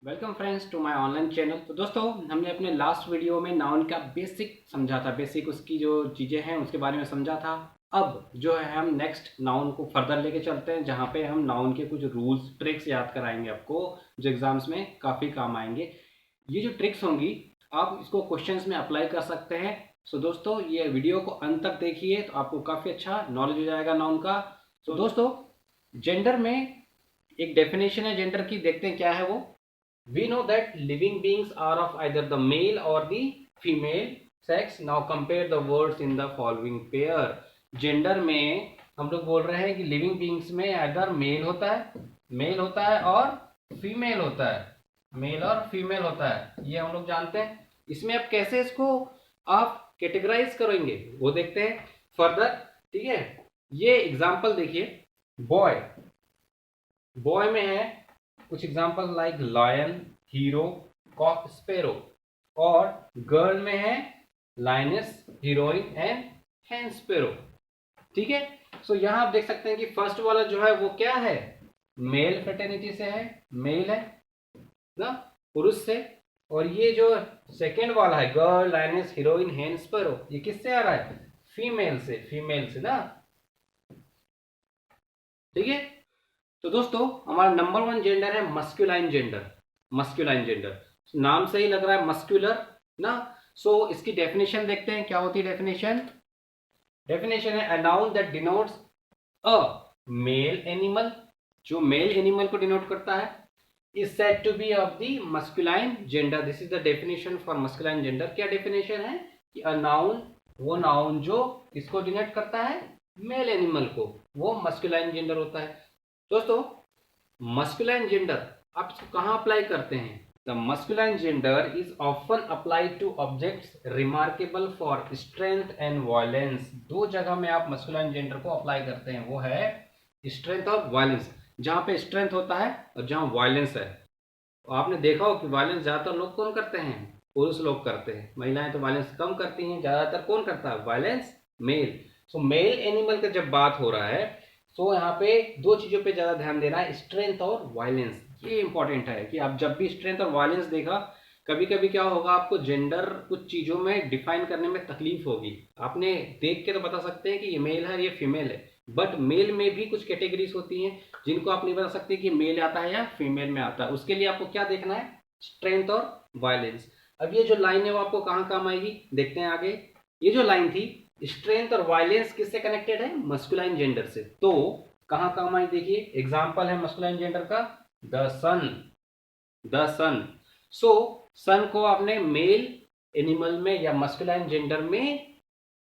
Welcome friends to my online channel. तो दोस्तों, हमने अपने लास्ट वीडियो में नाउन का बेसिक समझा था, बेसिक उसकी जो चीज़ें हैं उसके बारे में समझा था। अब जो है हम नेक्स्ट नाउन को फर्दर लेके चलते हैं, जहाँ पे हम नाउन के कुछ रूल्स ट्रिक्स याद कराएंगे आपको, जो एग्जाम्स में काफ़ी काम आएंगे। ये जो ट्रिक्स होंगी आप इसको क्वेश्चंस में अप्लाई कर सकते हैं। सो दोस्तों, ये वीडियो को अंत तक देखिए तो आपको काफ़ी अच्छा नॉलेज हो जाएगा नाउन का। सो दोस्तों, जेंडर में एक डेफिनेशन है जेंडर की, देखते हैं क्या है वो। We know that living beings are of either the male or the female sex. Now compare the words in the following pair. Gender में हम लोग बोल रहे हैं कि लिविंग बींग्स में either मेल होता है और फीमेल होता है, मेल और फीमेल होता है, ये हम लोग जानते हैं। इसमें अब कैसे इसको आप कैटेगराइज करेंगे वो देखते हैं फर्दर। ठीक है, ये एग्जाम्पल देखिए। बॉय, बॉय में है कुछ example like lion, hero, cock, sparrow. और गर्ल में है lioness, heroine and hen sparrow. ठीक है, सो यहां आप देख सकते हैं कि फर्स्ट वाला जो है वो क्या है, मेल फ्रेटर्निटी से है, मेल है ना, पुरुष से। और ये जो सेकेंड वाला है गर्ल, लाइनस, हीरोइन, हैन स्पेरो, ये किससे आ रहा है, फीमेल से ना। ठीक है, तो दोस्तों हमारा नंबर वन जेंडर है मस्कुलाइन जेंडर। मस्कुलाइन जेंडर नाम से ही लग रहा है मस्कुलर ना। सो इसकी डेफिनेशन देखते हैं क्या होती है डेफिनेशन। डेफिनेशन है a noun that denotes a male animal, जो मेल एनिमल को डिनोट करता है, is said to be of the masculine gender. This is the definition for masculine gender. क्या डेफिनेशन है कि अ नाउन, वो नाउन जो इसको डिनोट करता है मेल एनिमल को, वो मस्कुलाइन जेंडर होता है। दोस्तों, मस्कुलाइन जेंडर आप इसको कहां अप्लाई करते हैं। The masculine gender is often applied to objects remarkable for strength and violence. दो जगह में आप मस्कुलाइन जेंडर को अप्लाई करते हैं, वो है स्ट्रेंथ और वायलेंस। जहां पे स्ट्रेंथ होता है और जहां वायलेंस है। आपने देखा हो कि वायलेंस ज्यादातर लोग कौन करते हैं, पुरुष लोग करते हैं। महिलाएं तो वायलेंस कम करती हैं, ज्यादातर कौन करता है वायलेंस, मेल। सो मेल एनिमल का जब बात हो रहा है, सो यहाँ पे दो चीजों पे ज्यादा ध्यान देना है, स्ट्रेंथ और वायलेंस। ये इंपॉर्टेंट है कि आप जब भी स्ट्रेंथ और वायलेंस देखा, कभी कभी क्या होगा, आपको जेंडर कुछ चीजों में डिफाइन करने में तकलीफ होगी। आपने देख के तो बता सकते हैं कि ये मेल है ये फीमेल है, बट मेल में भी कुछ कैटेगरीज होती हैं जिनको आप नहीं बता सकते कि मेल आता है या फीमेल में आता है। उसके लिए आपको क्या देखना है, स्ट्रेंथ और वायलेंस। अब ये जो लाइन है वो आपको कहाँ काम आएगी, देखते हैं आगे। ये जो लाइन थी, स्ट्रेंथ और वायलेंस किससे कनेक्टेड है, मस्कुलाइन जेंडर से। तो कहां काम आई, देखिए एग्जाम्पल है मस्कुलाइन जेंडर का, द सन। द सन, सो सन को आपने मेल एनिमल में या मस्कुलाइन जेंडर में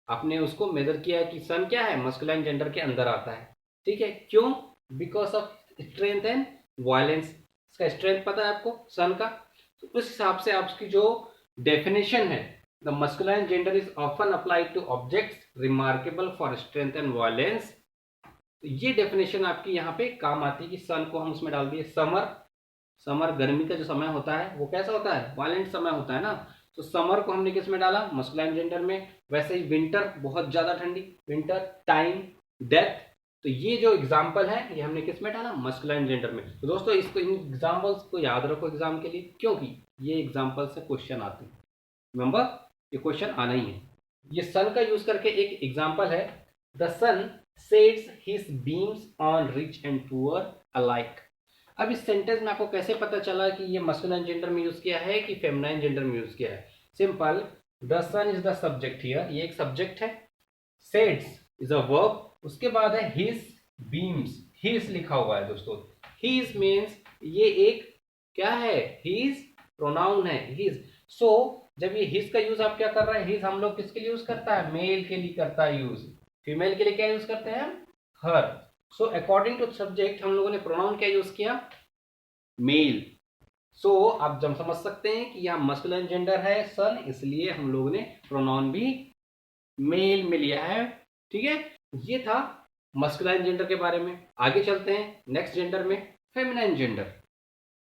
आपने उसको मेजर किया है कि सन क्या है, मस्कुलाइन जेंडर के अंदर आता है। ठीक है, क्यों, because of strength and violence. इसका स्ट्रेंथ पता है आपको सन का, तो उस हिसाब से आपकी जो डेफिनेशन है, the masculine gender is often applied to objects remarkable for strength and violence. तो ये डेफिनेशन आपकी यहाँ पे काम आती है कि सन को हम उसमें डाल दिए। समर, समर गर्मी का जो समय होता है वो कैसा होता है, वायलेंट समय होता है ना। तो समर को हमने किस में डाला, मस्कुलाइन जेंडर में। वैसे ही विंटर, बहुत ज्यादा ठंडी, विंटर टाइम, डेथ। तो ये जो एग्जाम्पल है ये हमने किस में डाला, मस्कुलाइन जेंडर में। तो दोस्तों इसको, इन एग्जाम्पल्स को याद रखो एग्जाम के लिए, क्योंकि ये एग्जाम्पल से क्वेश्चन आते हैं। रिमेंबर, ये क्वेश्चन आना ही है। ये सन का यूज करके एक एग्जाम्पल है, the sun sets his beams on rich and poor alike. अब इस सेंटेंस में आपको कैसे पता चला कि ये मस्कुलाइन जेंडर में यूज किया है कि फेमिनाइन जेंडर में यूज किया है। Simple, the sun is the subject here, ये एक सब्जेक्ट है। सेट्स इज अ वर्ब, उसके बाद है हिज बीम्स, हिज लिखा हुआ है दोस्तों। हिज मीन्स ये एक क्या है, हिज प्रोनाउन है, हिज। सो जब ये हिज का यूज आप क्या कर रहे हैं, हिज हम लोग किसके लिए यूज करता है, मेल के लिए करता है यूज। फीमेल के लिए क्या यूज करते हैं, हर। सो अकॉर्डिंग टू सब्जेक्ट हम लोगों ने प्रोनाउन क्या यूज किया, मेल। सो आप जब समझ सकते हैं कि यहाँ मस्कुलाइन जेंडर है सन, इसलिए हम लोगों ने प्रोनाउन भी मेल में लिया है। ठीक है, ये था मस्कुलाइन जेंडर के बारे में। आगे चलते हैं नेक्स्ट जेंडर में, फेमिनाइन जेंडर।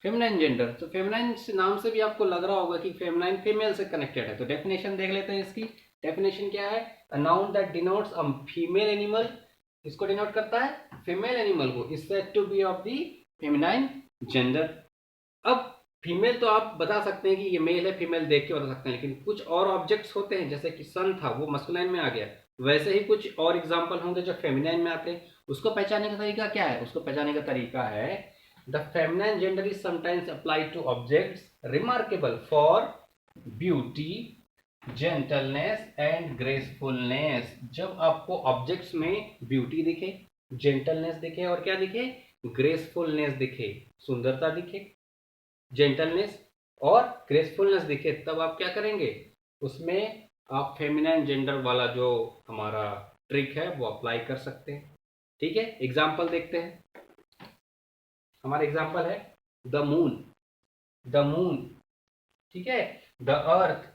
फेमिनाइन जेंडर, तो फेमिनाइन नाम से भी आपको लग रहा होगा कि फेमिनाइन फीमेल से कनेक्टेड है। तो डेफिनेशन देख लेते हैं इसकी। डेफिनेशन क्या है, a noun that denotes a female animal, इसको डिनोट करता है फीमेल एनिमल को, is said to be of the feminine gender. अब फीमेल तो आप बता सकते हैं कि ये मेल है, फीमेल देख के बता सकते हैं, लेकिन कुछ और ऑब्जेक्ट्स होते हैं, जैसे कि सन था वो मस्कुलाइन में आ गया, वैसे ही कुछ और एग्जाम्पल होंगे जो फेमिनाइन में आते हैं। उसको पहचानने का तरीका क्या है? उसको पहचानने का तरीका है the feminine gender is sometimes applied to objects remarkable for beauty, gentleness and gracefulness. जब आपको ऑब्जेक्ट्स में ब्यूटी दिखे, जेंटलनेस दिखे और क्या दिखे? ग्रेसफुलनेस दिखे, सुंदरता दिखे, जेंटलनेस और ग्रेसफुलनेस दिखे, तब आप क्या करेंगे? उसमें आप फेमिनाइन जेंडर वाला जो हमारा ट्रिक है वो अप्लाई कर सकते हैं। ठीक है, एग्जाम्पल देखते हैं। हमारा एग्जाम्पल है द मून, द मून, ठीक है, the earth,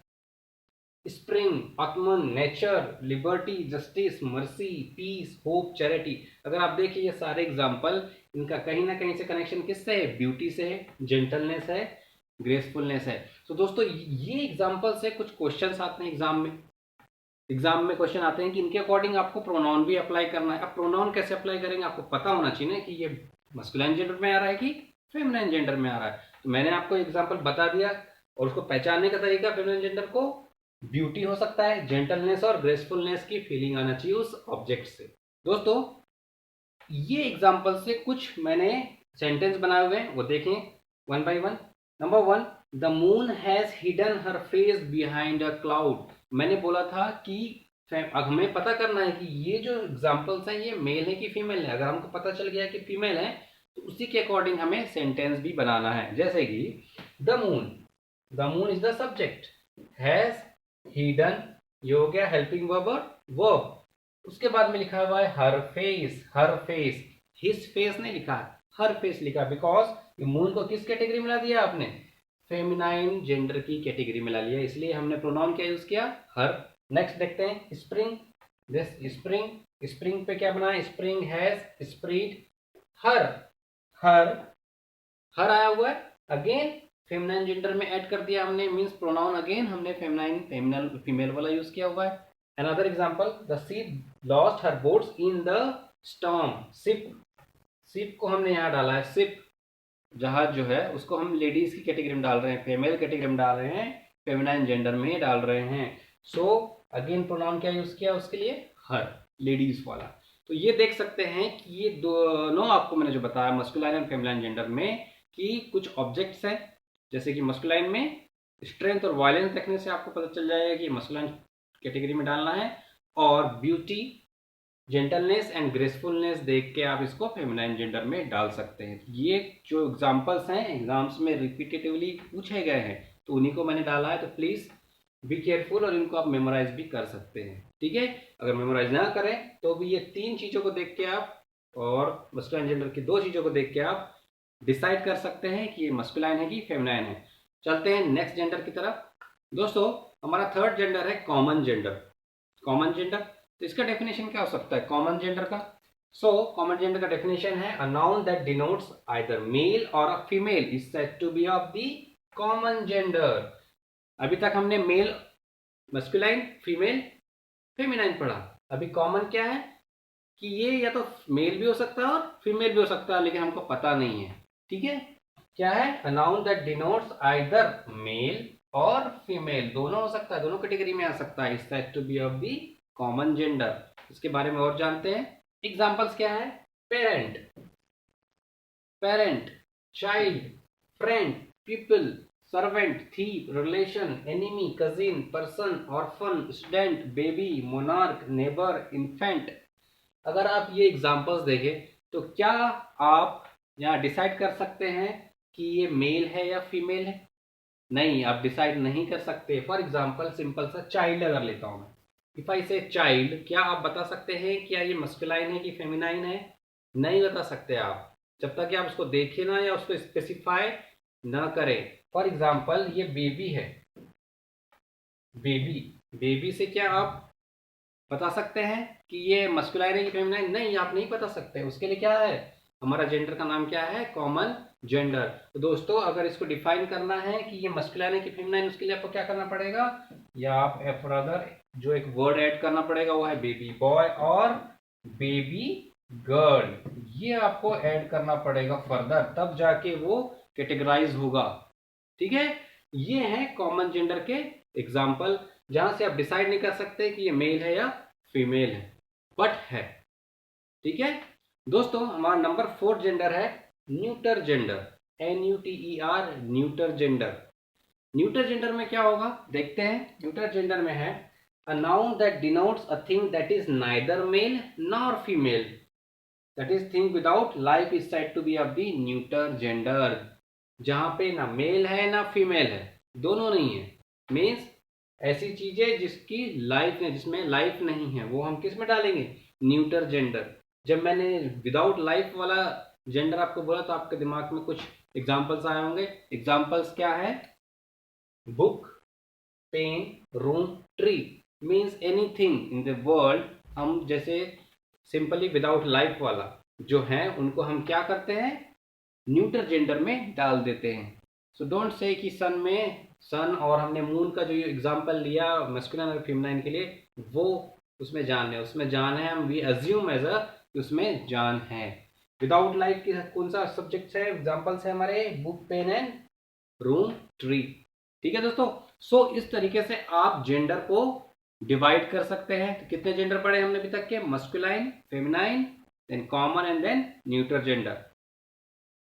spring, autumn, nature, liberty, justice, mercy, peace, hope, charity. अगर आप देखिए ये सारे एग्जाम्पल, इनका कहीं ना कहीं से कनेक्शन किससे है? ब्यूटी से है, जेंटलनेस है, ग्रेसफुलनेस है। तो दोस्तों ये एग्जाम्पल से कुछ क्वेश्चंस आते हैं एग्जाम में। एग्जाम में क्वेश्चन आते हैं कि इनके अकॉर्डिंग आपको प्रोनाउन भी अप्लाई करना है। अब प्रोनाउन कैसे अप्लाई करेंगे आपको पता होना चाहिए ना कि ये मस्कुलाइन जेंडर में आ रहा है कि फेमिनाइन जेंडर में आ रहा है। तो मैंने आपको एग्जाम्पल बता दिया, और उसको पहचानने का तरीका, फेमिनाइन जेंडर को ब्यूटी हो सकता है, जेंटलनेस और ग्रेसफुलनेस की फीलिंग आना चाहिए उस ऑब्जेक्ट से। दोस्तों ये एग्जाम्पल से कुछ मैंने सेंटेंस बनाए हुए हैं, वो देखें one by one. Number one, the moon has hidden her face behind a cloud. मैंने बोला था कि हमें पता करना है कि ये जो एग्जाम्पल्स हैं ये मेल है कि फीमेल है। अगर हमको पता चल गया कि फीमेल है तो उसी के अकॉर्डिंग हमें सेंटेंस भी बनाना है। जैसे कि the moon is the subject, has hidden, ये हो गया हेल्पिंग वर्ब और वर्ब। उसके बाद में लिखा हुआ है हर फेस, हर फेस, हिज फेस नहीं लिखा है, हर फेस लिखा, बिकॉज मून को किस कैटेगरी में ला दिया आपने? फेमिनाइन जेंडर की कैटेगरी में ला लिया, इसलिए हमने प्रोनाउन क्या यूज किया? हर। नेक्स्ट देखते हैं स्प्रिंग, दिस स्प्रिंग, स्प्रिंग पे क्या बना? स्प्रिंग हैज स्प्रीड, हर, हर, हर आया हुआ है, अगेन फेमिनाइन जेंडर में ऐड कर दिया हमने, मींस प्रोनाउन अगेन हमने फेमिनाइन, फेमिनल, फीमेल वाला यूज किया हुआ है। Another example, the ship lost her boats in the storm. Ship, ship को हमने यहाँ डाला है, शिप जहाज जो है उसको हम लेडीज की कैटेगरी में डाल रहे हैं, फीमेल कैटेगरी में डाल रहे हैं, फेमिनाइन जेंडर में डाल रहे हैं। सो अगेन प्रोनाउन क्या यूज किया उसके लिए? हर, लेडीज वाला। तो ये देख सकते हैं कि ये दोनों आपको मैंने जो बताया मस्कुलाइन एंड फेमिनाइन जेंडर में, कि कुछ ऑब्जेक्ट्स हैं, जैसे कि मस्कुलाइन में स्ट्रेंथ और वायलेंस देखने से आपको पता चल जाएगा कि मस्कुलाइन कैटेगरी में डालना है, और ब्यूटी, जेंटलनेस एंड ग्रेसफुलनेस देख के आप इसको फेमिनाइन जेंडर में डाल सकते हैं। ये जो एग्जांपल्स हैं एग्जाम्स में रिपीटेटिवली पूछे गए हैं, तो उन्हीं को मैंने डाला है। तो प्लीज बी केयरफुल, और इनको आप मेमोराइज भी कर सकते हैं। ठीक है, अगर मेमोराइज ना करें तो भी ये तीन चीजों को देख के आप, और मस्कुलाइन जेंडर की दो चीजों को देख के आप डिसाइड कर सकते हैं कि ये मस्कुलाइन है कि फेमिनाइन है। चलते हैं नेक्स्ट जेंडर की तरफ। दोस्तों हमारा थर्ड जेंडर है कॉमन जेंडर। कॉमन जेंडर, तो इसका डेफिनेशन क्या हो सकता है कॉमन जेंडर का? सो कॉमन जेंडर का डेफिनेशन है a noun that denotes either male और a female is said to be of the common gender. अभी तक हमने मेल, मस्कुलाइन, फीमेल, फेमिनाइन पढ़ा। अभी कॉमन क्या है कि ये या तो मेल भी हो सकता है और फीमेल भी हो सकता है, लेकिन हमको पता नहीं है। ठीक है, क्या है? A noun that denotes either male और फीमेल, दोनों हो सकता है, दोनों कैटेगरी में आ सकता है, is said to be of the common gender. इसके बारे में और जानते हैं। एग्जांपल्स क्या है? Parent, parent, child, friend, people, servant, thief, relation, enemy, cousin, person, orphan, student, baby, monarch, neighbour, infant. अगर आप ये एग्जांपल्स देखें तो क्या आप यहाँ डिसाइड कर सकते हैं कि ये मेल है या फीमेल है? नहीं, आप डिसाइड नहीं कर सकते। फॉर एग्जाम्पल सिंपल सा चाइल्ड अगर लेता हूं मैं, इफ आई से चाइल्ड, क्या आप बता सकते हैं क्या ये मस्कुलाइन है कि फेमिनाइन है? नहीं बता सकते आप, जब तक कि आप उसको देखें ना या उसको स्पेसिफाई ना करें। फॉर एग्जाम्पल ये बेबी है, बेबी, बेबी से क्या आप बता सकते हैं कि ये मस्कुलाइन है कि फेमिनाइन? नहीं, आप नहीं बता सकते। उसके लिए क्या है, हमारा जेंडर का नाम क्या है? Common gender. तो दोस्तों अगर इसको डिफाइन करना है कि ये मस्कुलाइन है कि फेमिनाइन, उसके लिए आपको क्या करना पड़ेगा, या आप फर्दर जो एक वर्ड ऐड करना पड़ेगा वो है बेबी बॉय और बेबी गर्ल। ये आपको ऐड करना पड़ेगा फर्दर, तब जाके वो कैटेगराइज होगा। ठीक है, ये है कॉमन जेंडर के एग्जाम्पल, जहां से आप डिसाइड नहीं कर सकते कि ये मेल है या फीमेल है, बट है। ठीक है दोस्तों, हमारा नंबर 4 जेंडर है neuter gender, NUTER, neuter gender. Neuter gender में क्या होगा देखते हैं। न्यूटर जेंडर में है a noun that denotes a thing that is neither male nor female, that is thing without life is said to be of the neuter gender। जहां पे ना मेल है ना फीमेल है, दोनों नहीं है, मीन्स ऐसी चीजें जिसकी लाइफ है, जिसमें लाइफ नहीं है, वो हम किस में डालेंगे, न्यूटर जेंडर। जब मैंने विदाउट लाइफ वाला जेंडर आपको बोला तो आपके दिमाग में कुछ एग्जाम्पल्स आए होंगे। एग्जाम्पल्स क्या है, book, pen, room, tree, means anything in the world. हम जैसे सिंपली विदाउट लाइफ वाला जो है उनको हम क्या करते हैं, न्यूटर जेंडर में डाल देते हैं। सो डोंट से कि सन में, सन और हमने मून का जो एग्जांपल लिया मैस्कुलिन और फेमिनाइन के लिए, वो उसमें जान है, उसमें जान है, हम वी अज्यूम एज अ उसमें जान है। विदाउट लाइफ की कौन सा सब्जेक्ट है, एग्जाम्पल्स है हमारे book, pen and room, tree. ठीक है दोस्तों, सो इस तरीके से आप जेंडर को डिवाइड कर सकते हैं। तो कितने जेंडर पढ़े हमने अभी तक के, masculine, feminine, then common and then neuter gender.